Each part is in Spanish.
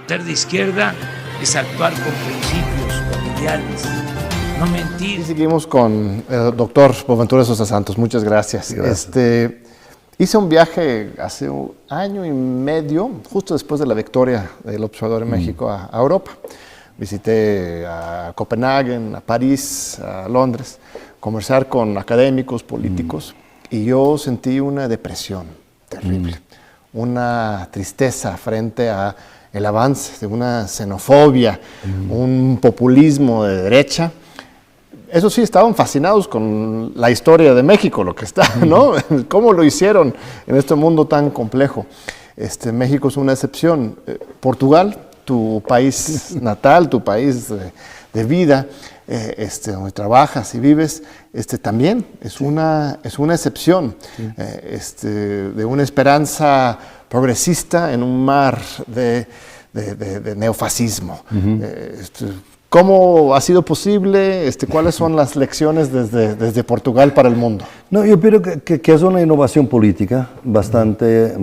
Ser de izquierda es actuar con principios, con ideales, no mentir. Y seguimos con el doctor Boaventura Sosa Santos. Muchas gracias. Hice un viaje hace un año y medio, justo después de la victoria del observador en México, a Europa. Visité a Copenhague, a París, a Londres, conversar con académicos, políticos, y yo sentí una depresión terrible, una tristeza frente a el avance de una xenofobia, un populismo de derecha. Eso sí, estaban fascinados con la historia de México, lo que está, ¿no? ¿Cómo lo hicieron en este mundo tan complejo? México es una excepción. Portugal, tu país natal, tu país de vida, donde trabajas y vives, también es una excepción, de una esperanza progresista en un mar de neofascismo. ¿Cómo ha sido posible? ¿Cuáles son las lecciones desde Portugal para el mundo? No, yo creo que es una innovación política bastante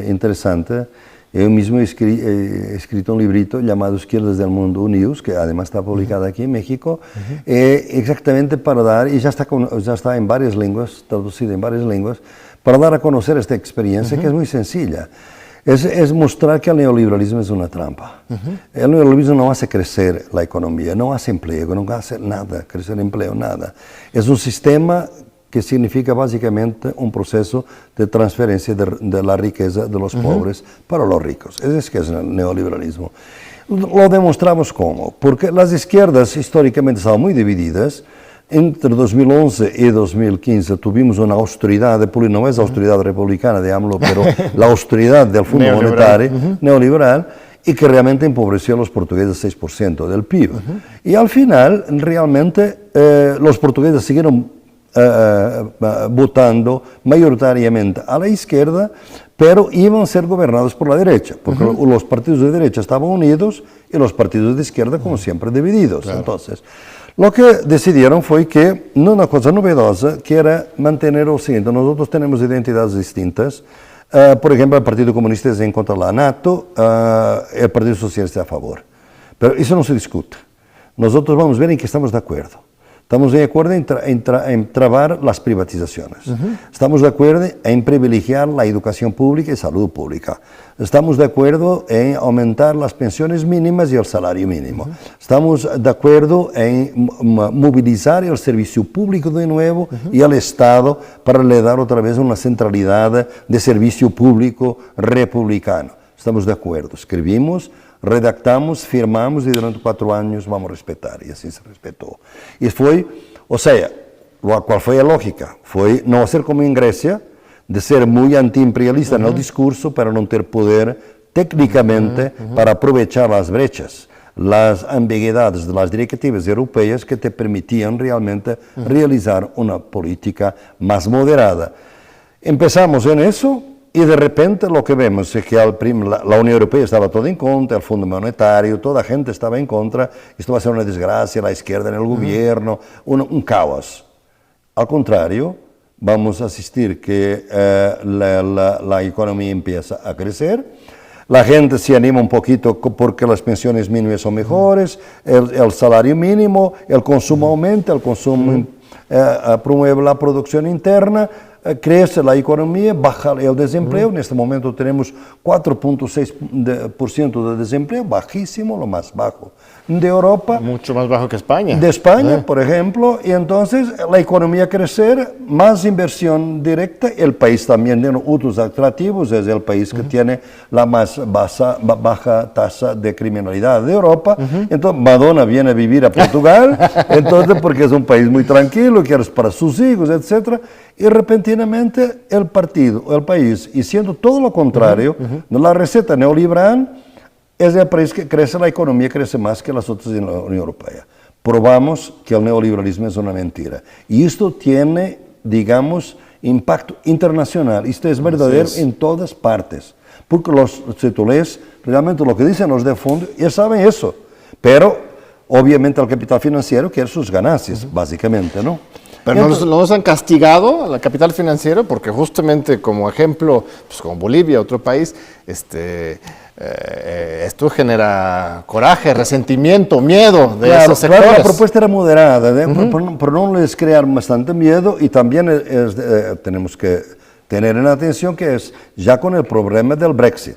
interesante. Yo mismo he escrito un librito llamado Izquierdas del Mundo Unidos, que además está publicado aquí en México, exactamente para dar, y ya está en varias lenguas, traducido en varias lenguas, para dar a conocer esta experiencia que es muy sencilla. Es mostrar que el neoliberalismo es una trampa. El neoliberalismo no hace crecer la economía, no hace empleo, no hace nada, crecer empleo, nada. Es un sistema que significa básicamente un proceso de transferencia de la riqueza de los pobres para los ricos. Ese es que es el neoliberalismo. Lo demostramos ¿cómo? Porque las izquierdas históricamente estaban muy divididas. Entre 2011 y 2015 tuvimos una austeridad, no es la austeridad republicana de AMLO, pero la austeridad del Fondo Monetario neoliberal, y que realmente empobreció a los portugueses 6% del PIB. Y al final, realmente, los portugueses siguieron votando mayoritariamente a la izquierda, pero iban a ser gobernados por la derecha, porque los partidos de derecha estaban unidos y los partidos de izquierda, como siempre, divididos. Claro. Entonces, lo que decidieron fue que, una cosa novedosa, que era mantener lo siguiente: nosotros tenemos identidades distintas. Por ejemplo, el Partido Comunista es en contra de la NATO, el Partido Socialista a favor. Pero eso no se discute. Nosotros vamos a ver en qué estamos de acuerdo. Estamos de acuerdo en trabar las privatizaciones. Estamos de acuerdo en privilegiar la educación pública y salud pública. Estamos de acuerdo en aumentar las pensiones mínimas y el salario mínimo. Estamos de acuerdo en movilizar el servicio público de nuevo y al Estado para le dar otra vez una centralidad de servicio público republicano. Estamos de acuerdo. Escribimos, redactamos, firmamos y durante 4 años vamos a respetar, y así se respetó. Y fue, o sea, ¿cuál fue la lógica? Fue no hacer como en Grecia, de ser muy antiimperialista en el discurso, para no tener poder técnicamente para aprovechar las brechas, las ambigüedades de las directivas europeas que te permitían realmente realizar una política más moderada. Empezamos en eso. Y de repente lo que vemos es que la Unión Europea estaba toda en contra, el Fondo Monetario, toda la gente estaba en contra, esto va a ser una desgracia, la izquierda en el gobierno, un caos. Al contrario, vamos a asistir que la economía empieza a crecer, la gente se anima un poquito porque las pensiones mínimas son mejores, el salario mínimo, el consumo aumenta, el consumo promueve la producción interna, crece la economía, baja el desempleo. En este momento tenemos 4.6% de desempleo, bajísimo, lo más bajo de Europa. Mucho más bajo que España. De España, por ejemplo, y entonces la economía crecer, más inversión directa, el país también tiene otros atractivos, es el país que tiene la más baja tasa de criminalidad de Europa. Entonces Madonna viene a vivir a Portugal, entonces porque es un país muy tranquilo, quiere para sus hijos, etc. Y repentinamente el país, y siendo todo lo contrario, la receta neoliberal, es el país que crece, la economía crece más que las otras en la Unión Europea. Probamos que el neoliberalismo es una mentira. Y esto tiene, digamos, impacto internacional. Esto es verdadero en todas partes. Porque si tú lees realmente lo que dicen los de fondo, ya saben eso. Pero, obviamente, el capital financiero quiere sus ganancias, básicamente, ¿no? Pero no nos han castigado al capital financiero, porque justamente como ejemplo, pues como Bolivia, otro país, esto genera coraje, resentimiento, miedo de Claro, esos sectores. claro, la propuesta era moderada, por no les crear bastante miedo, y también tenemos que tener en atención que es ya con el problema del Brexit.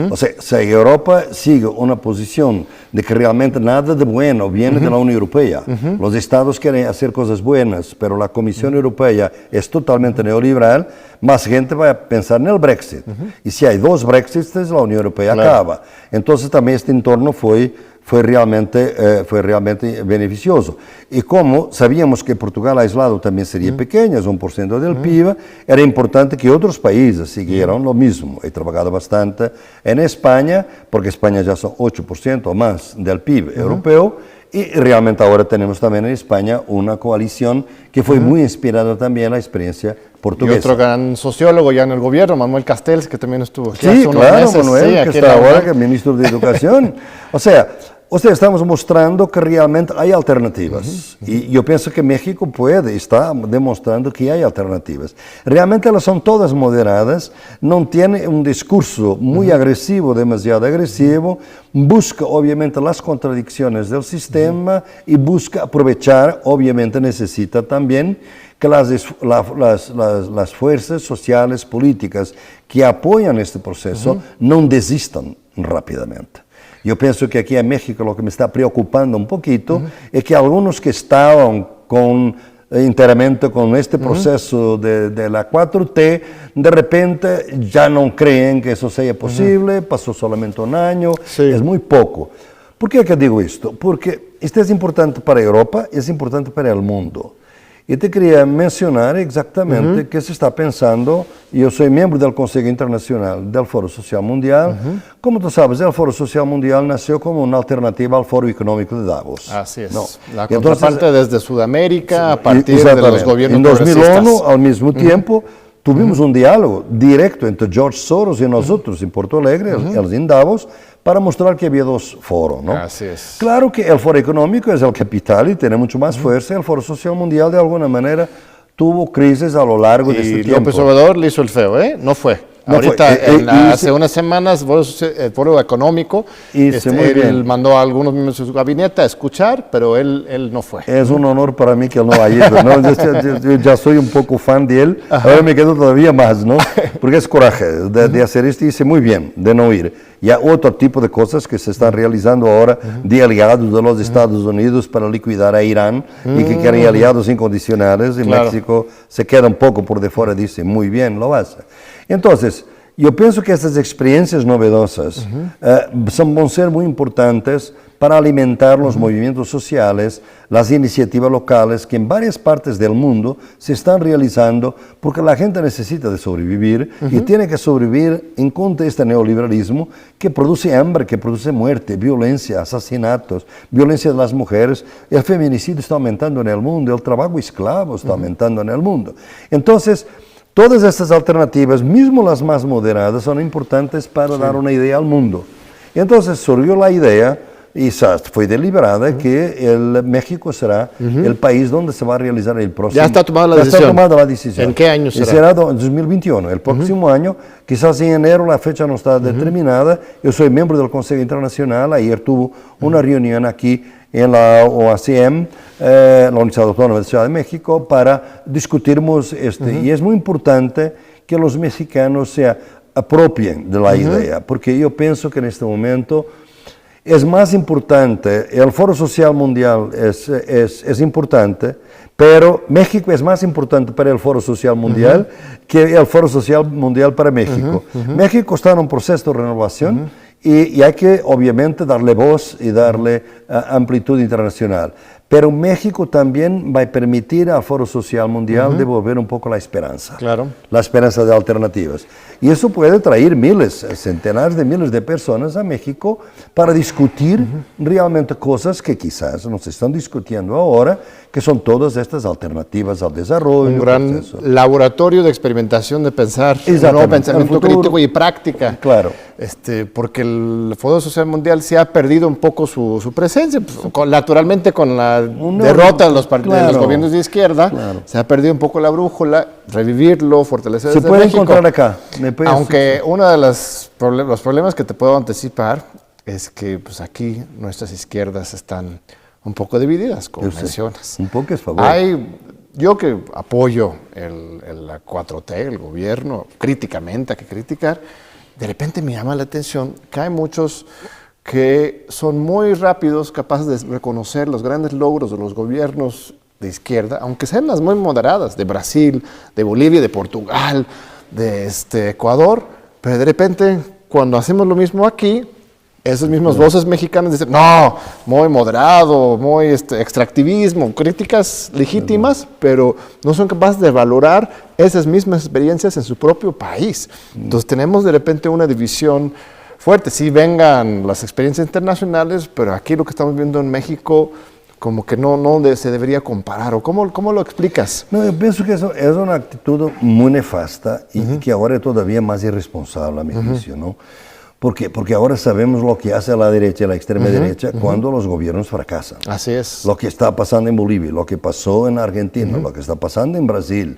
O sea, si Europa sigue una posición de que realmente nada de bueno viene de la Unión Europea, los estados quieren hacer cosas buenas, pero la Comisión Europea es totalmente neoliberal, más gente va a pensar en el Brexit. Y si hay dos Brexits, la Unión Europea acaba. Entonces también este entorno fue realmente beneficioso. Y como sabíamos que Portugal aislado también sería pequeño, es 1% del PIB, era importante que otros países siguieran lo mismo. He trabajado bastante en España, porque España ya son 8% o más del PIB europeo, y realmente ahora tenemos también en España una coalición que fue muy inspirada también en la experiencia portuguesa. Y otro gran sociólogo ya en el gobierno, Manuel Castells, que también estuvo aquí Sí, hace unos claro, meses. Manuel, Sí, que aquí está en la ahora UNAM. que es ministro de Educación. O sea, estamos mostrando que realmente hay alternativas. Y yo pienso que México está demostrando que hay alternativas. Realmente elas son todas moderadas, no tiene un discurso muy agresivo, demasiado agresivo, busca obviamente las contradicciones del sistema y busca aprovechar, obviamente necesita también que las fuerzas sociales, políticas que apoyan este proceso no desistan rápidamente. Yo pienso que aquí en México lo que me está preocupando un poquito es que algunos que estaban enteramente con este proceso de la 4T, de repente ya no creen que eso sea posible, pasó solamente un año, es muy poco. ¿Por qué que digo esto? Porque esto es importante para Europa, es importante para el mundo. Y te quería mencionar exactamente qué se está pensando. Yo soy miembro del Consejo Internacional del Foro Social Mundial. Como tú sabes, el Foro Social Mundial nació como una alternativa al Foro Económico de Davos. Así es. ¿No? La Y entonces, contraparte desde Sudamérica, a partir de exactamente. los gobiernos En 2001, progresistas. al mismo tiempo, tuvimos un diálogo directo entre George Soros y nosotros en Porto Alegre, en Davos, para mostrar que había dos foros, ¿no? Así es. Claro que el Foro Económico es el capital y tiene mucho más fuerza. El Foro Social Mundial, de alguna manera, tuvo crisis a lo largo de este Y tiempo. López Obrador le hizo el feo, ¿eh? No fue. No Ahorita, fue. hace unas semanas, el Foro Económico, Hizo muy bien. él mandó a algunos miembros de su gabinete a escuchar, pero él no fue. Es un honor para mí que él no haya ido, ¿no? Yo ya soy un poco fan de él, ahora me quedo todavía más, ¿no? Porque es coraje de hacer esto y hice muy bien de no ir. Y hay otro tipo de cosas que se están realizando ahora de aliados de los Estados Unidos para liquidar a Irán y que quieren aliados incondicionales, y Claro. México se queda un poco por de fuera, dice, muy bien, lo hace. Entonces, yo pienso que estas experiencias novedosas van a ser muy importantes para alimentar los movimientos sociales, las iniciativas locales que en varias partes del mundo se están realizando, porque la gente necesita de sobrevivir y tiene que sobrevivir en contra de este neoliberalismo que produce hambre, que produce muerte, violencia, asesinatos, violencia de las mujeres. El feminicidio está aumentando en el mundo, el trabajo esclavo está aumentando en el mundo. Entonces, todas estas alternativas, mismo las más moderadas, son importantes para dar una idea al mundo. Y entonces surgió la idea, y fue deliberada, que México será el país donde se va a realizar el próximo. Ya está tomada la Ya decisión. está tomada la decisión. ¿En qué año será? Y será en 2021, el próximo año, quizás en enero, la fecha no está determinada. Yo soy miembro del Consejo Internacional, ayer tuve una reunión aquí en la OACM, la Universidad Autónoma de Ciudad de México, para discutirmos y es muy importante que los mexicanos se apropien de la idea, porque yo pienso que en este momento es más importante, el Foro Social Mundial es importante, pero México es más importante para el Foro Social Mundial que el Foro Social Mundial para México. México está en un proceso de renovación y hay que obviamente darle voz y darle amplitud internacional. Pero México también va a permitir al Foro Social Mundial devolver un poco la esperanza. Claro. La esperanza de alternativas. Y eso puede traer miles, centenares de miles de personas a México para discutir realmente cosas que quizás no se están discutiendo ahora, que son todas estas alternativas al desarrollo. Un gran proceso. laboratorio de experimentación de pensar, un nuevo Exactamente, pensamiento el futuro. crítico y práctica. Claro. porque el Fondo Social Mundial se ha perdido un poco su presencia, pues, naturalmente con la derrota de los gobiernos de izquierda, se ha perdido un poco la brújula, revivirlo, fortalecer desde puede México. encontrar acá. Aunque uno de los problemas que te puedo anticipar es que pues, aquí nuestras izquierdas están un poco divididas, como mencionas. Un poco es favor. Yo que apoyo la 4T, el gobierno, críticamente, hay que criticar, de repente me llama la atención que hay muchos que son muy rápidos, capaces de reconocer los grandes logros de los gobiernos de izquierda, aunque sean las muy moderadas, de Brasil, de Bolivia, de Portugal, de Ecuador, pero de repente cuando hacemos lo mismo aquí, esas mismas voces mexicanas dicen, no, muy moderado, muy extractivismo, críticas legítimas, pero no son capaces de valorar esas mismas experiencias en su propio país. Entonces tenemos de repente una división fuerte. Sí vengan las experiencias internacionales, pero aquí lo que estamos viendo en México como que no se debería comparar. ¿O cómo lo explicas? No, yo pienso que eso es una actitud muy nefasta y que ahora es todavía más irresponsable, a mi juicio, ¿no? Porque ahora sabemos lo que hace la derecha y la extrema derecha cuando los gobiernos fracasan. Así es. Lo que está pasando en Bolivia, lo que pasó en Argentina, lo que está pasando en Brasil,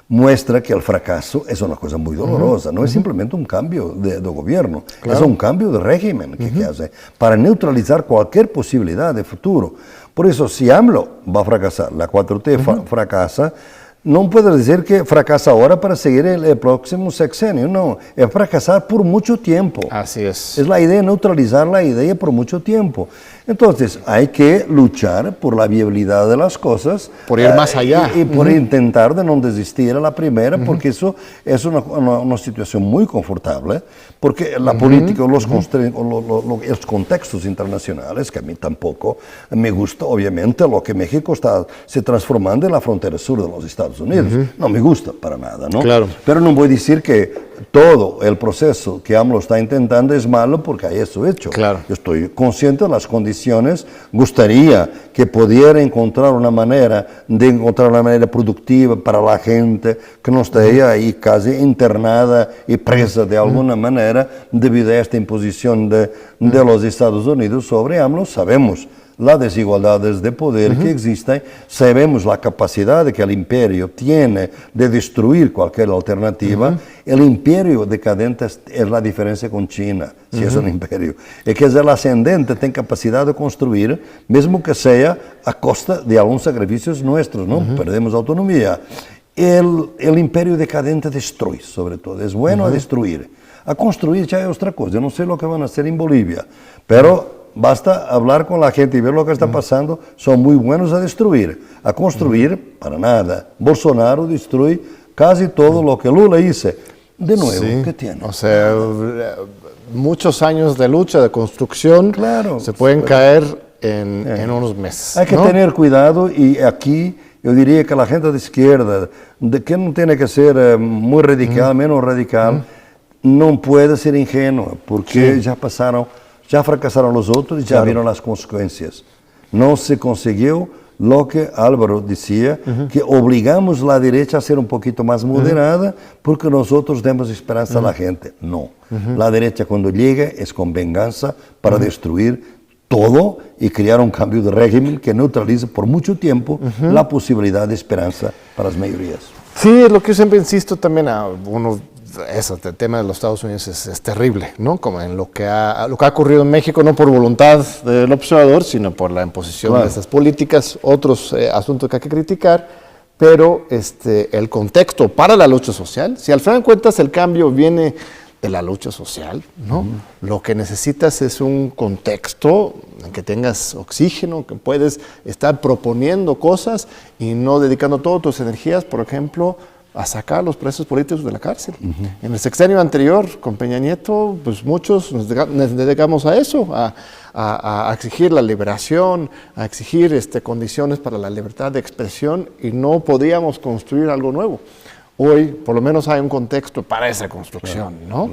muestra que el fracaso es una cosa muy dolorosa. No es simplemente un cambio de gobierno, es un cambio de régimen que hace para neutralizar cualquier posibilidad de futuro. Por eso, si AMLO va a fracasar, la 4T fracasa, no puedes decir que fracasa ahora para seguir el próximo sexenio, no, es fracasar por mucho tiempo. Así es. Es la idea de neutralizar la idea por mucho tiempo. Entonces, hay que luchar por la viabilidad de las cosas. Por ir más allá. Y por intentar de no desistir a la primera, porque eso es una situación muy confortable, porque la política, los contextos internacionales, que a mí tampoco me gusta, obviamente, lo que México está se transformando en la frontera sur de los Estados Unidos. No me gusta para nada, ¿no? Claro. Pero no voy a decir que todo el proceso que AMLO está intentando es malo porque hay eso hecho. Claro. Yo estoy consciente de las condiciones, gustaría que pudiera encontrar una manera productiva para la gente, que no esté ahí casi internada y presa de alguna manera debido a esta imposición de los Estados Unidos sobre AMLO. Sabemos las desigualdades de poder que existen, sabemos la capacidad que el imperio tiene de destruir cualquier alternativa. El imperio decadente es la diferencia con China, si es un imperio. Es que el ascendente tiene capacidad de construir, mesmo que sea a costa de algunos sacrificios nuestros, ¿no? Perdemos autonomía. El imperio decadente destruye, sobre todo, es bueno a destruir. A construir ya es otra cosa, yo no sé lo que van a hacer en Bolivia, pero basta hablar con la gente y ver lo que está pasando, son muy buenos a destruir. A construir, para nada. Bolsonaro destruye casi todo lo que Lula hizo. De nuevo, ¿qué tiene? O sea, muchos años de lucha, de construcción, claro, se pueden caer en unos meses. Hay que tener cuidado y aquí yo diría que la gente de izquierda, que no tiene que ser muy radical, menos radical, no puede ser ingenuo, porque ya fracasaron los otros y ya vieron las consecuencias. No se consiguió lo que Álvaro decía, que obligamos a la derecha a ser un poquito más moderada porque nosotros damos esperanza a la gente. No, la derecha cuando llega es con venganza para destruir todo y crear un cambio de régimen que neutralice por mucho tiempo la posibilidad de esperanza para las mayorías. Sí, es lo que yo siempre insisto también a uno. El tema de los Estados Unidos es terrible, ¿no? Como en lo que ha ocurrido en México, no por voluntad del observador, sino por la imposición de estas políticas, otros asuntos que hay que criticar, pero el contexto para la lucha social, si al final de cuentas el cambio viene de la lucha social, ¿no? Lo que necesitas es un contexto en que tengas oxígeno, que puedes estar proponiendo cosas y no dedicando todas tus energías, por ejemplo, a sacar a los presos políticos de la cárcel. En el sexenio anterior, con Peña Nieto, pues muchos nos dedicamos a eso, a exigir la liberación, a exigir condiciones para la libertad de expresión y no podíamos construir algo nuevo. Hoy, por lo menos, hay un contexto para esa construcción, ¿no?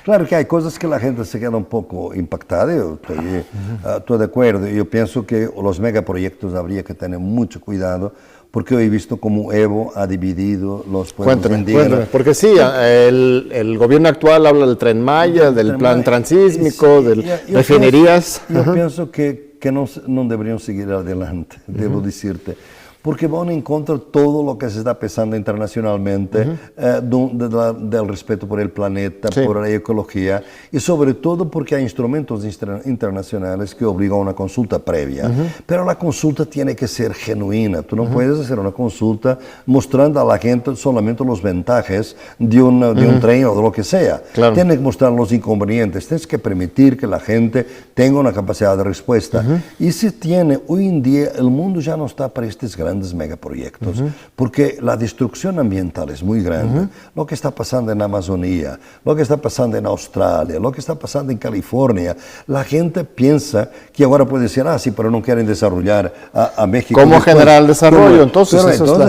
Claro que hay cosas que la gente se queda un poco impactada, yo estoy de acuerdo. Yo pienso que los megaproyectos habría que tener mucho cuidado porque he visto cómo Evo ha dividido los pueblos indígenas. Cuéntame, porque sí, el gobierno actual habla del Tren Maya, del plan transísmico, de refinerías. Yo pienso que no deberían seguir adelante, debo decirte. Porque van en contra de todo lo que se está pensando internacionalmente, del respeto por el planeta, por la ecología, y sobre todo porque hay instrumentos internacionales que obligan a una consulta previa. Pero la consulta tiene que ser genuina. Tú no puedes hacer una consulta mostrando a la gente solamente los ventajas de un tren o de lo que sea. Claro. Tienes que mostrar los inconvenientes, tienes que permitir que la gente tenga una capacidad de respuesta. Y se tiene, hoy en día, el mundo ya no está para estos grandes megaproyectos, porque la destrucción ambiental es muy grande. Lo que está pasando en Amazonía, lo que está pasando en Australia, lo que está pasando en California, la gente piensa que ahora puede decir, sí, pero no quieren desarrollar a México. ¿Cómo generar el desarrollo? Entonces,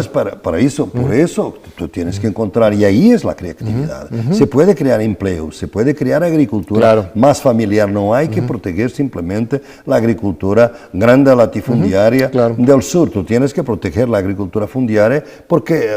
para eso, por eso tú tienes que encontrar, y ahí es la creatividad. Se puede crear empleo, se puede crear agricultura más familiar, no hay que proteger simplemente la agricultura grande latifundiaria del sur. Tú tienes que proteger la agricultura fundiaria porque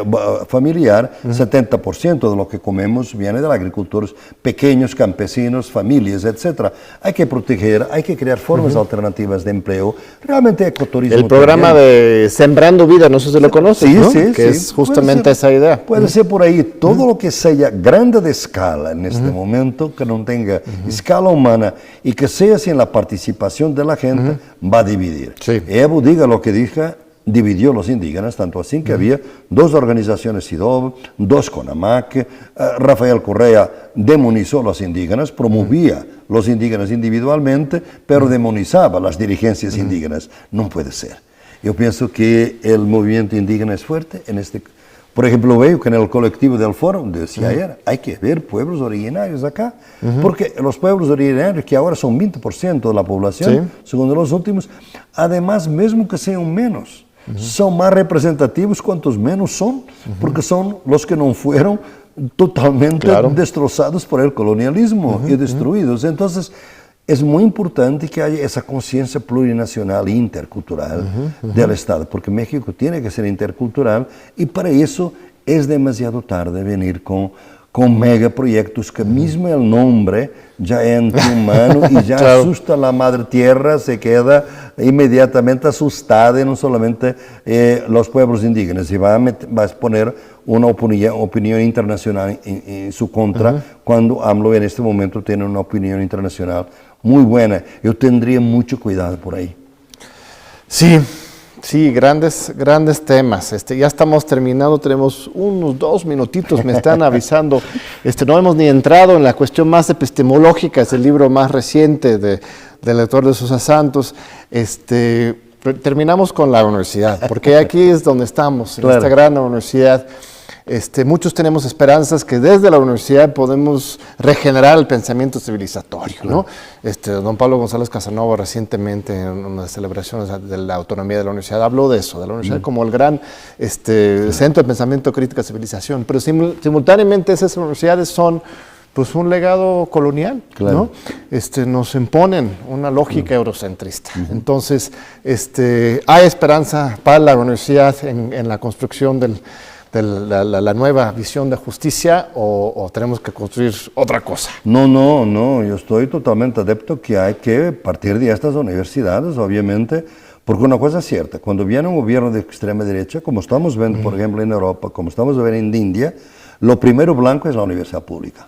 familiar, 70% de lo que comemos viene de la agricultura, pequeños campesinos, familias, etc. Hay que proteger, hay que crear formas alternativas de empleo. Realmente ecoturismo. El programa de Sembrando Vida, no sé si lo conoces, ¿no? Que es justamente esa idea. Puede ser por ahí, todo lo que sea grande de escala en este momento, que no tenga escala humana y que sea sin la participación de la gente, va a dividir. Evo diga lo que diga, dividió los indígenas, tanto así que había dos organizaciones SIDOB, dos CONAMAC, Rafael Correa demonizó a los indígenas, promovía los indígenas individualmente, pero demonizaba las dirigencias indígenas. No puede ser. Yo pienso que el movimiento indígena es fuerte en este. Por ejemplo, veo que en el colectivo del foro, decía ayer, hay que ver pueblos originarios acá, porque los pueblos originarios, que ahora son 20% de la población, según los últimos, además, mismo que sean menos, son más representativos cuantos menos son, porque son los que no fueron totalmente destrozados por el colonialismo y destruidos. Entonces, es muy importante que haya esa conciencia plurinacional e intercultural del Estado, porque México tiene que ser intercultural y para eso es demasiado tarde venir con megaproyectos que mismo el nombre ya es antihumano y ya asusta a la madre tierra, se queda inmediatamente asustada y no solamente los pueblos indígenas, y va a poner una opinión internacional en su contra, cuando AMLO en este momento tiene una opinión internacional muy buena. Yo tendría mucho cuidado por ahí. Sí, grandes temas. Ya estamos terminando, tenemos unos 2 minutitos, me están avisando. No hemos ni entrado en la cuestión más epistemológica, es el libro más reciente del autor de Sosa Santos. Terminamos con la universidad, porque aquí es donde estamos, en esta gran universidad. Muchos tenemos esperanzas que desde la universidad podemos regenerar el pensamiento civilizatorio, ¿no? Don Pablo González Casanova recientemente en una de las celebraciones de la autonomía de la universidad habló de eso, de la universidad como el gran centro de pensamiento, crítica, civilización, pero simultáneamente esas universidades son pues un legado colonial, ¿no? Nos imponen una lógica eurocentrista. Entonces, hay esperanza para la universidad en la construcción de la nueva visión de justicia, o tenemos que construir otra cosa. No, yo estoy totalmente adepto que hay que partir de estas universidades, obviamente, porque una cosa es cierta, cuando viene un gobierno de extrema derecha, como estamos viendo, por ejemplo, en Europa, como estamos viendo en India, lo primero blanco es la universidad pública.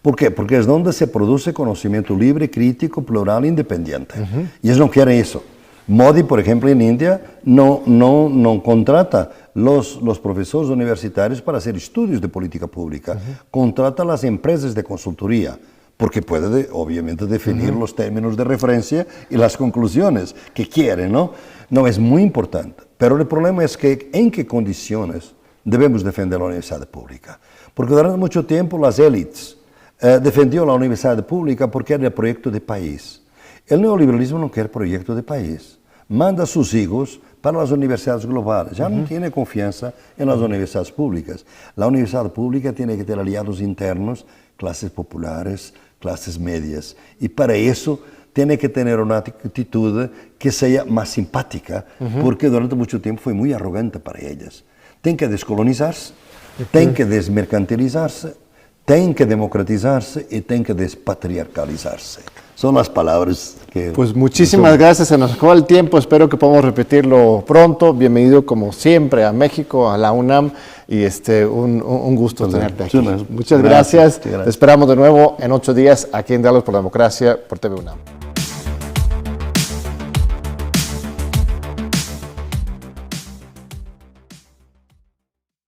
¿Por qué? Porque es donde se produce conocimiento libre, crítico, plural, independiente. Y ellos no quieren eso. Modi, por ejemplo, en India, no contrata los profesores universitarios para hacer estudios de política pública. Contrata las empresas de consultoría, porque puede, obviamente, definir los términos de referencia y las conclusiones que quiere, ¿no? No, es muy importante. Pero el problema es que en qué condiciones debemos defender la universidad pública. Porque durante mucho tiempo las élites defendieron la universidad pública porque era el proyecto de país. El neoliberalismo no quiere proyecto de país. Manda a sus hijos para las universidades globales. Ya no tiene confianza en las universidades públicas. La universidad pública tiene que tener aliados internos, clases populares, clases medias. Y para eso tiene que tener una actitud que sea más simpática, porque durante mucho tiempo fue muy arrogante para ellas. Tienen que descolonizarse, tienen que desmercantilizarse, tienen que democratizarse y tienen que despatriarcalizarse. Son las palabras que... Pues muchísimas gracias, se nos acabó el tiempo, espero que podamos repetirlo pronto. Bienvenido como siempre a México, a la UNAM, y un gusto tenerte aquí. Muchas gracias. Te esperamos de nuevo en 8 días aquí en Diálogos por la Democracia por TV UNAM.